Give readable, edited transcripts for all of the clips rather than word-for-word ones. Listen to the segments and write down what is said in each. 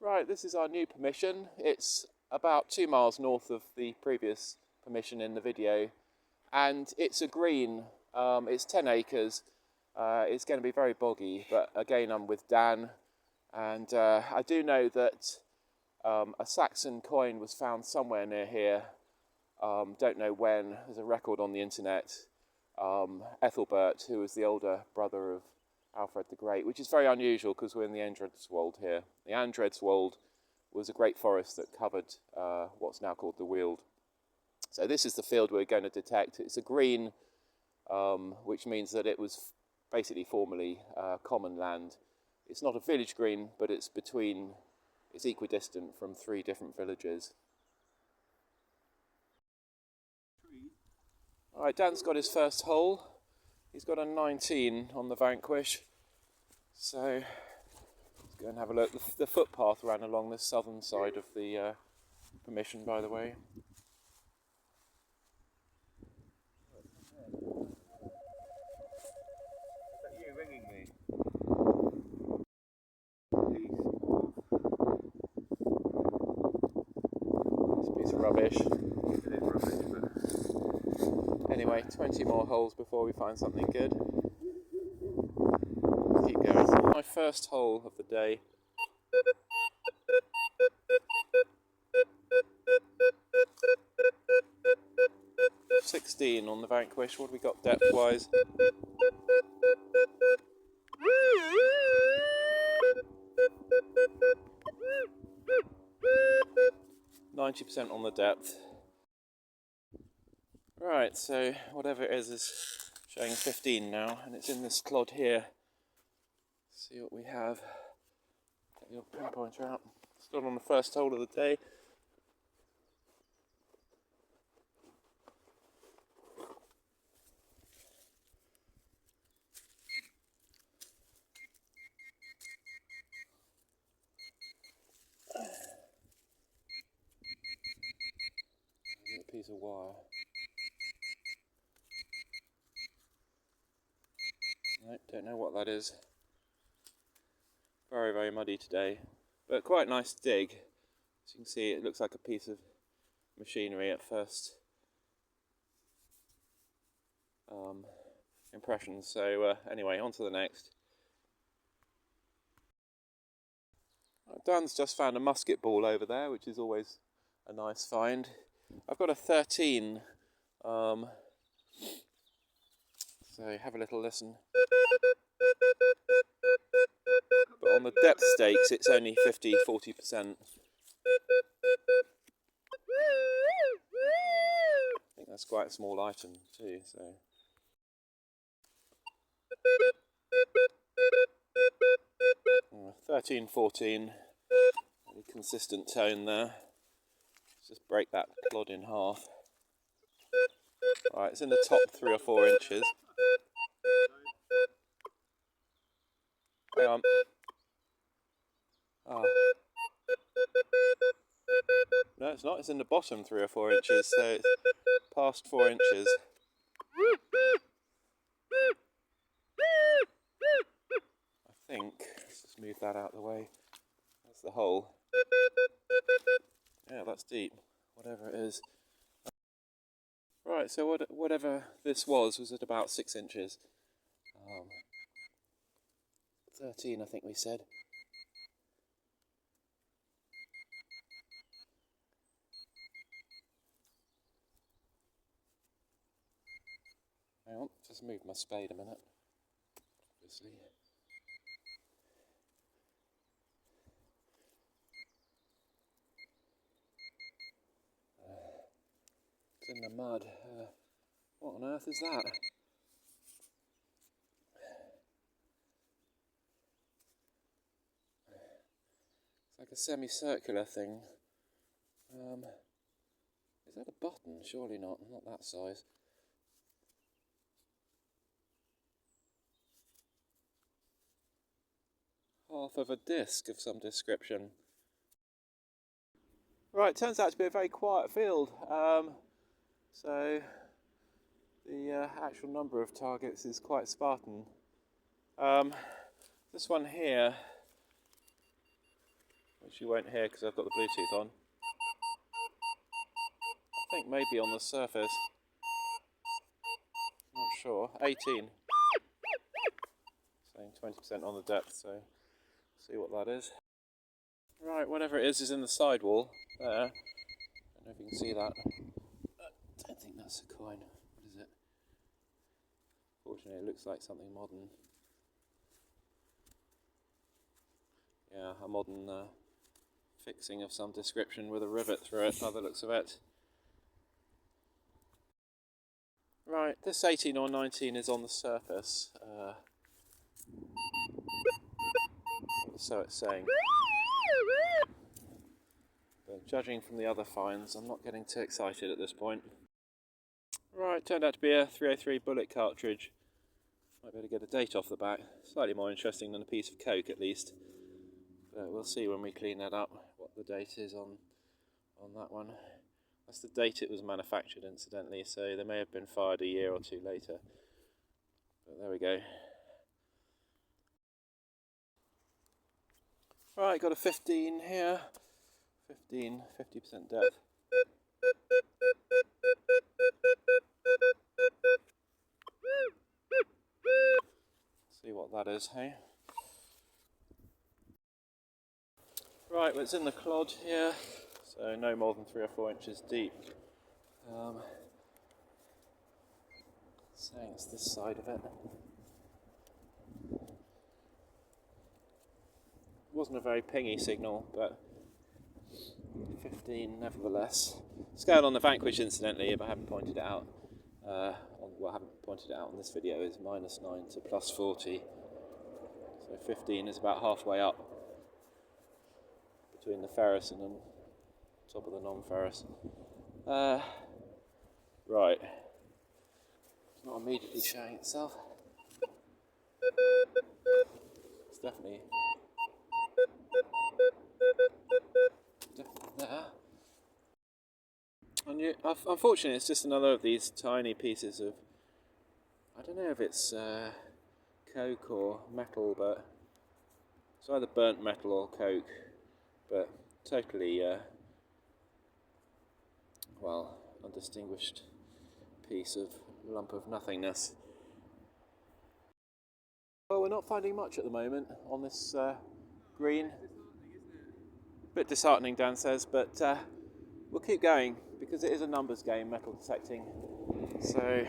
Right, this is our new permission. It's about 2 miles north of the previous permission in the video, and it's a green. It's 10 acres. It's going to be very boggy, but again, I'm with Dan, and I do know that a Saxon coin was found somewhere near here. Don't know when. There's a record on the internet. Ethelbert, who was the older brother of Alfred the Great, which is very unusual because we're in the Andredswold here. The Andredswold was a great forest that covered what's now called the Weald. So this is the field we're going to detect. It's a green, which means that it was basically formerly common land. It's not a village green, but it's equidistant from 3 different villages. All right, Dan's got his first hole. He's got a 19 on the Vanquish. So let's go and have a look. The footpath ran along the southern side of the permission, by the way. Is that you ringing me? This piece of rubbish. It is rubbish, but anyway, 20 more holes before we find something good. Keep going. My first hole of the day. On the Vanquish. What have we got depth-wise? 90% on the depth. Right, so whatever it is showing 15 now, and it's in this clod here. Let's see what we have. Get your pinpointer out. Still on the first hole of the day. A piece of wire. Nope, don't know what that is. Very, very muddy today, but quite nice dig. As you can see, it looks like a piece of machinery at first impressions. So anyway, on to the next. Dan's just found a musket ball over there, which is always a nice find. I've got a 13, so have a little listen. But on the depth stakes, it's only 40%. I think that's quite a small item too, so. 13, 14, really consistent tone there. Let's just break that clod in half. Alright, it's in the top 3 or 4 inches. Hang on. Oh. No, it's not. It's in the bottom 3 or 4 inches, so it's past 4 inches. I think. Let's just move that out of the way. That's the hole. Yeah, that's deep. Whatever it is. Right, so whatever this was at about 6 inches. 13, I think we said. Hang on, just move my spade a minute. Obviously. It's in the mud. What on earth is that? It's like a semicircular thing. Is that a button? Surely not that size. Half of a disc of some description. Right, turns out to be a very quiet field. So the actual number of targets is quite Spartan. This one here, which which you won't hear because I've got the Bluetooth on. I think maybe on the surface. Not sure. 18. Saying 20% on the depth, so see what that is. Right, whatever it is in the sidewall there. I don't know if you can see that. I don't think that's a coin. What is it? Fortunately, it looks like something modern. Yeah, a modern fixing of some description with a rivet through it, by the looks of it. Right, this 18 or 19 is on the surface. So it's saying. But judging from the other finds, I'm not getting too excited at this point. Right, turned out to be a 303 bullet cartridge. Might be able to get a date off the back. Slightly more interesting than a piece of coke, at least. But we'll see when we clean that up what the date is on that one. That's the date it was manufactured, incidentally, so they may have been fired a year or two later. But there we go. Right, got a 15 here. 50% depth. See what that is, hey? Right, well, it's in the clod here, so no more than 3 or 4 inches deep. Saying it's this side of it. Wasn't a very pingy signal, but 15 nevertheless. Scale on the Vanquish, incidentally, if I haven't pointed it out, I haven't pointed it out on this video, is -9 to +40. So 15 is about halfway up between the ferrous and the top of the non-ferrous. Right. It's not immediately showing itself. It's definitely there. And unfortunately, it's just another of these tiny pieces of, I don't know if it's coke or metal, but it's either burnt metal or coke, but totally, well, undistinguished piece of lump of nothingness. Well, we're not finding much at the moment on this green. A bit disheartening, Dan says, but we'll keep going because it is a numbers game, metal detecting. So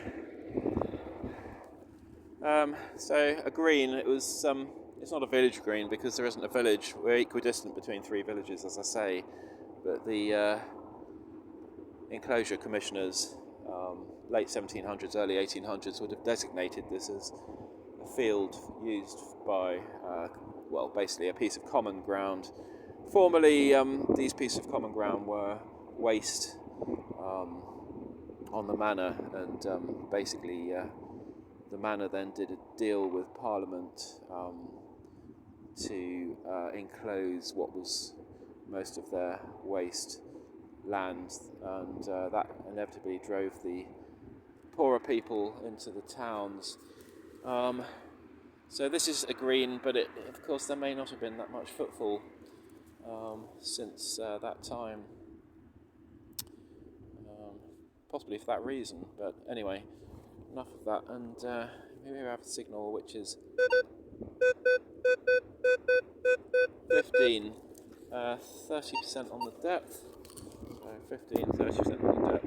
a green. It was. It's not a village green because there isn't a village. We're equidistant between 3 villages, as I say. But the enclosure commissioners, late 1700s, early 1800s, would have designated this as a field used by, well, basically a piece of common ground. Formerly, these pieces of common ground were waste on the manor, and basically the manor then did a deal with Parliament to enclose what was most of their waste land, and that inevitably drove the poorer people into the towns. So this is a green, but of course there may not have been that much footfall since that time, possibly for that reason, but anyway, enough of that, and maybe we have a signal which is 15, 30% on the depth, so 15, 30% on the depth.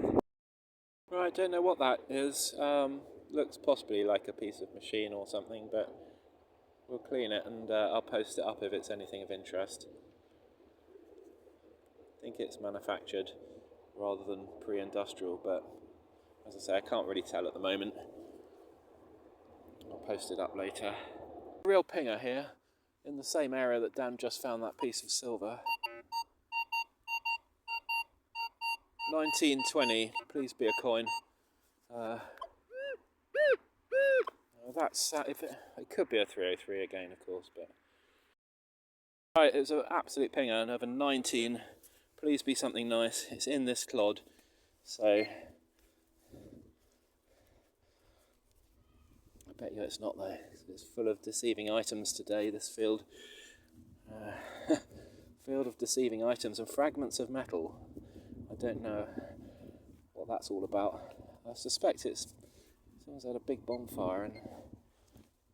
Right, don't know what that is, looks possibly like a piece of machine or something, but we'll clean it and I'll post it up if it's anything of interest. I think it's manufactured rather than pre-industrial, but as I say, I can't really tell at the moment. I'll post it up later. Real pinger here, in the same area that Dan just found that piece of silver. 1920, please be a coin. That's it could be a 303 again, of course, but right, it's an absolute pinger, another 19. Please be something nice. It's in this clod, so I bet you it's not though. It's full of deceiving items today, this field. Field sort of deceiving items and fragments of metal. I don't know what that's all about. I suspect someone's had a big bonfire and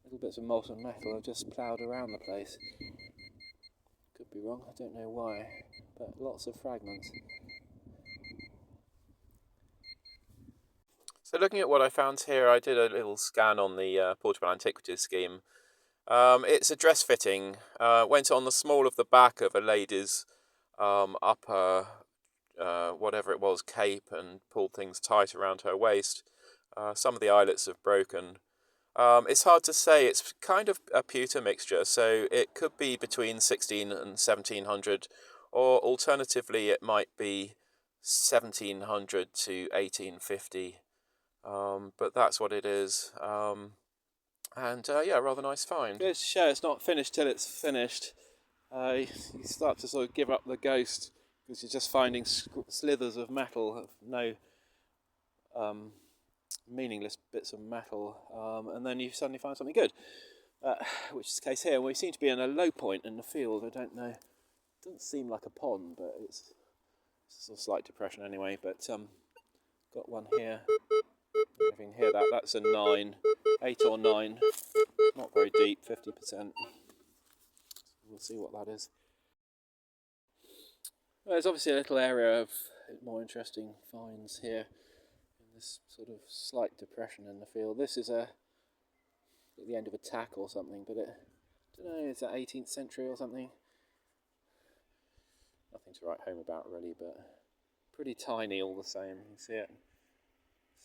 little bits of molten metal have just ploughed around the place. Could be wrong, I don't know why, but lots of fragments. So looking at what I found here, I did a little scan on the Portable Antiquities scheme. It's a dress fitting, went on the small of the back of a lady's upper, whatever it was, cape, and pulled things tight around her waist. Some of the eyelets have broken. It's hard to say, it's kind of a pewter mixture, so it could be between 16 and 1700, or alternatively it might be 1700 to 1850. But that's what it is, and yeah, rather nice find. Goes to show it's not finished till it's finished. You start to sort of give up the ghost because you're just finding slithers of metal, of no meaningless bits of metal, and then you suddenly find something good, which is the case here. We seem to be in a low point in the field. I don't know, it doesn't seem like a pond, but it's a slight depression anyway. But got one here. If you can hear that, that's a 9, 8 or 9, not very deep, 50%. We'll see what that is. Well, there's obviously a little area of more interesting finds here in this sort of slight depression in the field. This is at the end of a tack or something, but I don't know, is that 18th century or something? Nothing to write home about really, but pretty tiny all the same. You can see it.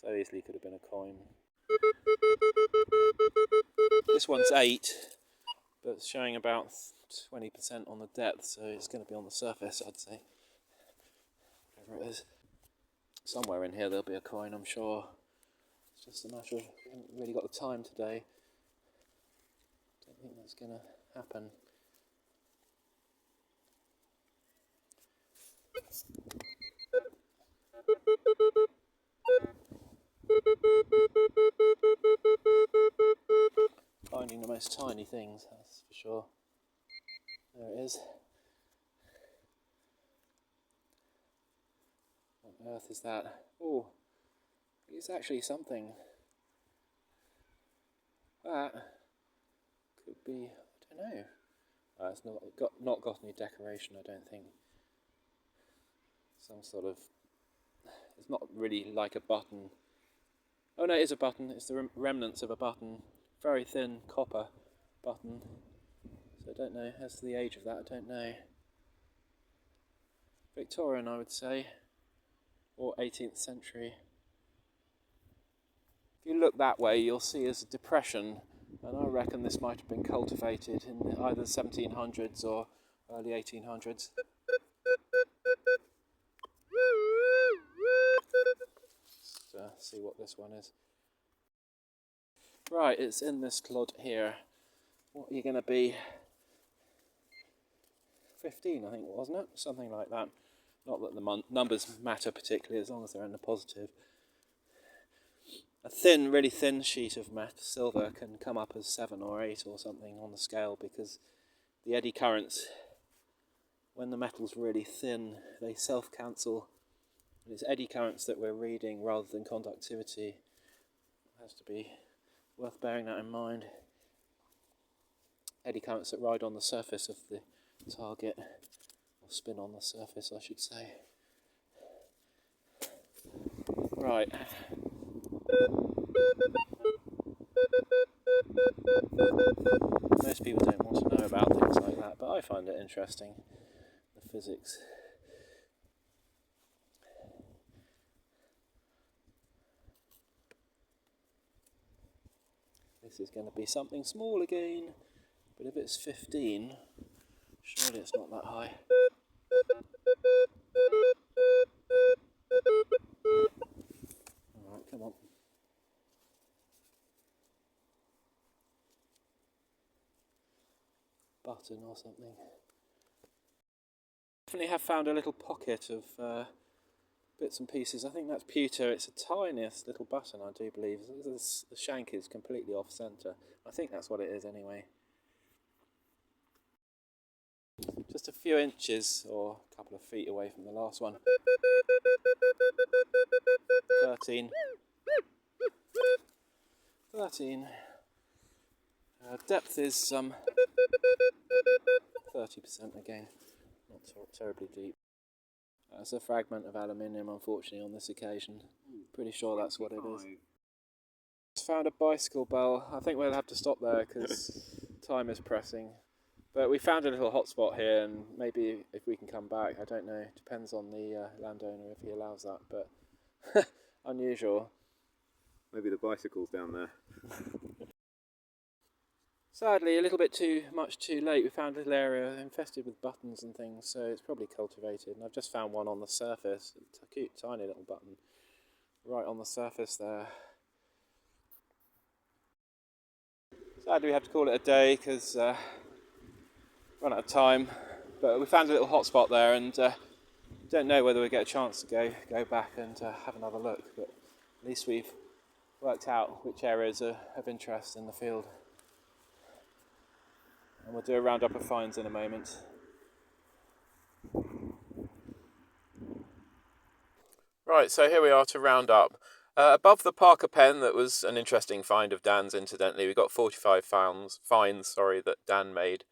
So easily could have been a coin. This one's 8, but it's showing about 20% on the depth, so it's going to be on the surface, I'd say. Whatever it is. Somewhere in here there'll be a coin, I'm sure. It's just a matter of, we haven't really got the time today. Don't think that's going to happen. Finding the most tiny things, that's for sure. There it is. What on earth is that? Oh, it's actually something. That could be, I don't know. It's not got any decoration, I don't think. Some sort of, it's not really like a button. Oh no, it is a button. It's the remnants of a button. Very thin copper button. So I don't know, as to the age of that, I don't know. Victorian, I would say, or 18th century. If you look that way, you'll see there's a depression, and I reckon this might have been cultivated in either the 1700s or early 1800s. Let's see what this one is. Right, it's in this clod here. What are you going to be? 15, I think, wasn't it? Something like that. Not that the numbers matter particularly, as long as they're in the positive. A thin, really thin sheet of silver can come up as 7 or 8 or something on the scale, because the eddy currents, when the metal's really thin, they self-cancel. And it's eddy currents that we're reading rather than conductivity. It has to be worth bearing that in mind. Eddy currents that ride on the surface of the target, or spin on the surface, I should say. Right. Most people don't want to know about things like that, but I find it interesting, the physics. This is going to be something small again, but if it's 15, surely it's not that high. Alright, come on. Button or something. Definitely have found a little pocket of bits and pieces. I think that's pewter. It's the tiniest little button, I do believe. The shank is completely off centre. I think that's what it is anyway. Just a few few inches or a couple of feet away from the last one. 13. 13. Depth is 30% again, not terribly deep. That's a fragment of aluminium, unfortunately, on this occasion. Pretty sure that's what it is. Just found a bicycle bell. I think we'll have to stop there because time is pressing. But we found a little hotspot here, and maybe if we can come back, I don't know. Depends on the landowner if he allows that, but unusual. Maybe the bicycle's down there. Sadly, a little bit too late. We found a little area infested with buttons and things, so it's probably cultivated. And I've just found one on the surface, a cute tiny little button, right on the surface there. Sadly, we have to call it a day because run out of time. But we found a little hotspot there, and don't know whether we get a chance to go back and have another look. But at least we've worked out which areas are of interest in the field. And we'll do a roundup of finds in a moment. Right, so here we are to round up. Above the Parker pen, that was an interesting find of Dan's, incidentally. We got 45 finds that Dan made,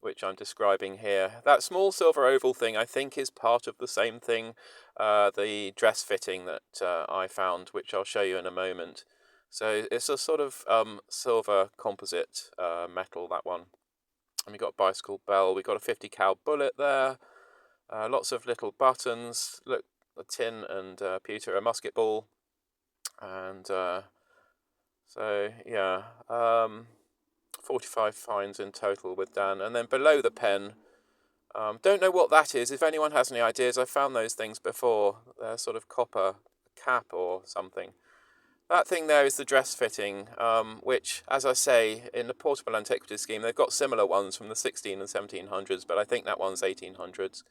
which I'm describing here. That small silver oval thing, I think, is part of the same thing, the dress fitting that I found, which I'll show you in a moment. So it's a sort of silver composite metal, that one. And we got a bicycle bell. We got a 50 cal bullet there. Lots of little buttons. Look, a tin and pewter, a musket ball. And so yeah, 45 finds in total with Dan. And then below the pen, don't know what that is. If anyone has any ideas, I found those things before. They're sort of copper cap or something. That thing there is the dress fitting, which, as I say, in the portable antiquities scheme, they've got similar ones from the 16 and 1700s, but I think that one's 1800s,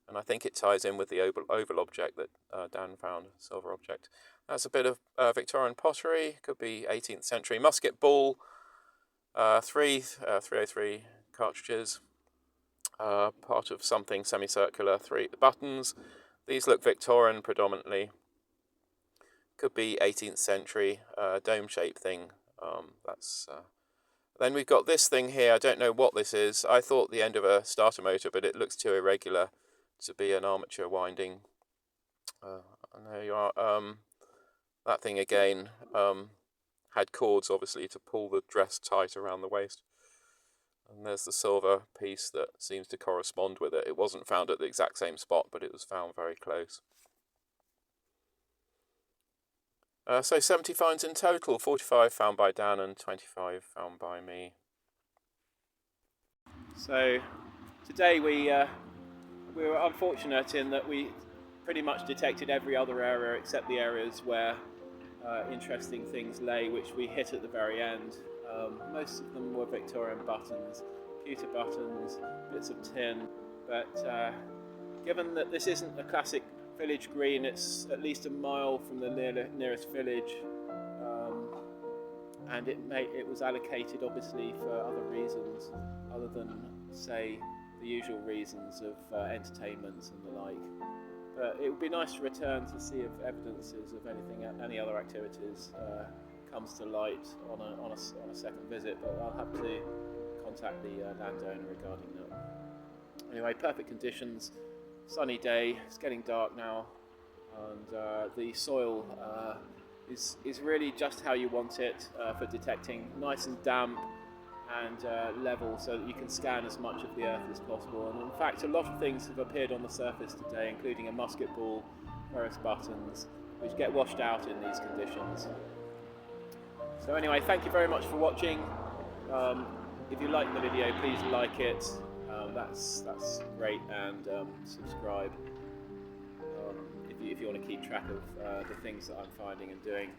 and I think it ties in with the oval object that Dan found, silver object. That's a bit of Victorian pottery, could be 18th century. Musket ball, 303 cartridges, part of something semicircular, 3 buttons. These look Victorian predominantly. Could be 18th century dome-shaped thing. Then we've got this thing here. I don't know what this is. I thought the end of a starter motor, but it looks too irregular to be an armature winding. And there you are. That thing again had cords, obviously, to pull the dress tight around the waist. And there's the silver piece that seems to correspond with it. It wasn't found at the exact same spot, but it was found very close. So 70 finds in total, 45 found by Dan and 25 found by me. So today we were unfortunate in that we pretty much detected every other area except the areas where interesting things lay, which we hit at the very end. Most of them were Victorian buttons, pewter buttons, bits of tin, but given that this isn't a classic village green, it's at least a mile from the nearest village, and it was allocated obviously for other reasons other than, say, the usual reasons of entertainment and the like. But it would be nice to return to see if evidences of any other activities comes to light on a second visit, but I'll have to contact the landowner regarding that. Anyway, perfect conditions. Sunny day, it's getting dark now, and the soil is really just how you want it for detecting, nice and damp and level, so that you can scan as much of the earth as possible. And in fact, a lot of things have appeared on the surface today, including a musket ball, various buttons, which get washed out in these conditions. So anyway, thank you very much for watching. If you like the video, please like it. That's great, and subscribe if you want to keep track of the things that I'm finding and doing.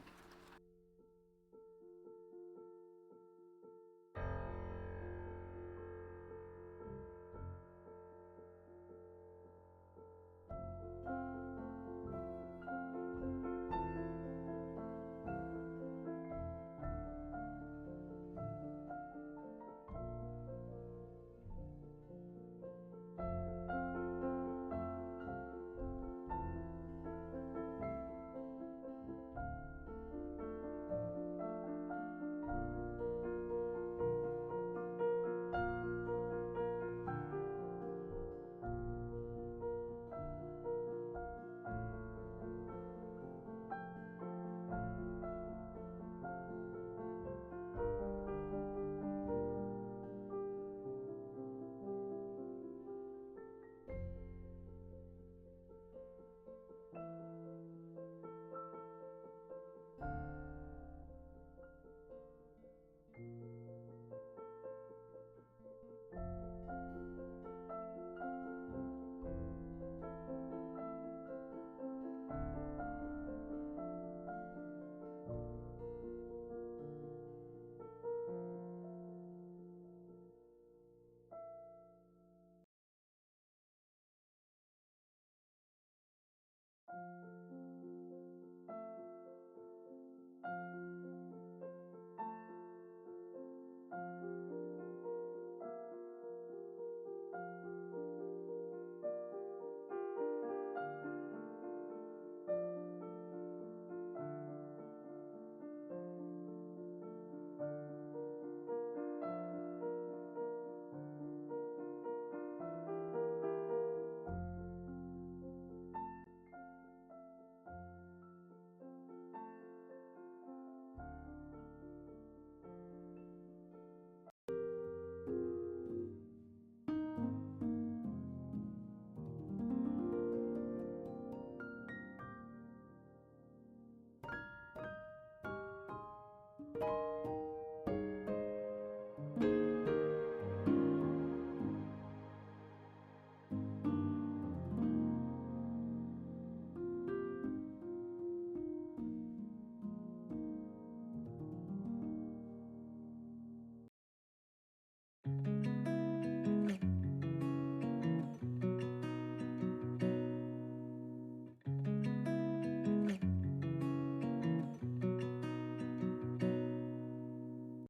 you.